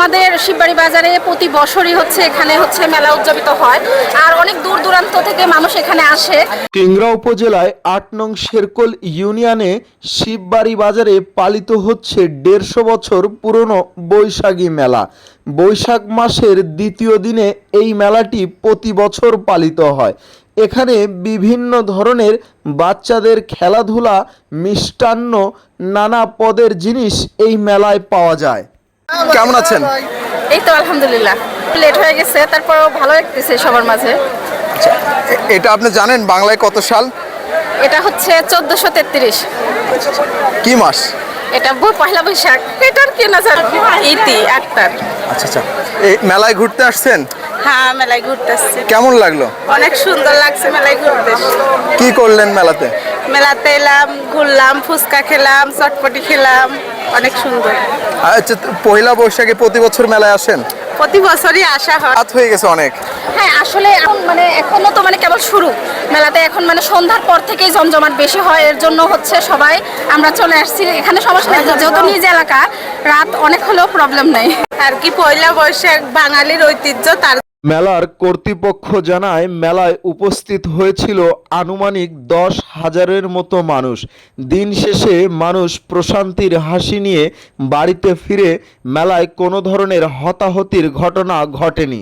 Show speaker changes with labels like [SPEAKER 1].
[SPEAKER 1] আমাদের শিববাড়ি বাজারে প্রতি বছরই হচ্ছে এখানে হচ্ছে মেলা উদযাপিত হয়, আর অনেক দূর দূরান্ত থেকে মানুষ এখানে আসে।
[SPEAKER 2] টেংরা উপজেলায় ৮ নং শেরকল ইউনিয়নে শিববাড়ি বাজারে পালিত হচ্ছে ১৫০ বছর পুরনো বৈশাখী মেলা। বৈশাখ মাসের দ্বিতীয় দিনে এই মেলাটি প্রতি বছর পালিত হয়। এখানে বিভিন্ন ধরনের বাচ্চাদের খেলাধুলা, মিষ্টান্ন, নানা পদের জিনিস এই মেলায় পাওয়া যায়।
[SPEAKER 3] কেমন আছেন?
[SPEAKER 1] এই তো আলহামদুলিল্লাহ, লেট হয়ে গেছে, তারপরও ভালো লাগতেছে সবার মাঝে।
[SPEAKER 3] এটা আপনি জানেন বাংলায় কত সাল?
[SPEAKER 1] এটা হচ্ছে 1433।
[SPEAKER 3] কি মাস?
[SPEAKER 1] এটা পয়লা বৈশাখ। এটার কি না জানি, ইতি আক্তার।
[SPEAKER 3] আচ্ছা আচ্ছা, এই মেলায় ঘুরতে আসছেন?
[SPEAKER 1] হ্যাঁ, মেলায় ঘুরতে আসছি।
[SPEAKER 3] কেমন লাগলো?
[SPEAKER 1] অনেক সুন্দর লাগছে মেলায় ঘুরতে।
[SPEAKER 3] কি করলেন মেলাতে?
[SPEAKER 1] মেলাতে এলাম, ঘুরলাম, ফুচকা খেলাম, চটপটি খেলাম, অনেক সুন্দর।
[SPEAKER 3] আচ্ছা, পয়লা বৈশাখে প্রতি বছর মেলায় আসেন?
[SPEAKER 1] প্রতি বছরই আসা হয়।
[SPEAKER 3] রাত হয়ে গেছে অনেক।
[SPEAKER 1] হ্যাঁ, আসলে এখন এখনো তো কেবল শুরু। মেলাতে এখন সন্ধ্যার পর থেকেই জমজমাট বেশি হয়, এর জন্য হচ্ছে সবাই আমরা চলে আসছি। এখানে সমস্যা নেই, যেহেতু নিজ এলাকা, রাত অনেক হলেও প্রবলেম নেই আর কি। পয়লা বৈশাখ বাঙালির ঐতিহ্য। তার
[SPEAKER 2] মেলার কর্তৃপক্ষ জানায় মেলায় উপস্থিত হয়েছিল আনুমানিক ১০,০০০-এর মতো মানুষ। দিন শেষে মানুষ প্রশান্তির হাসি নিয়ে বাড়িতে ফিরে মেলায় কোনো ধরনের হতাহতির ঘটনা ঘটেনি।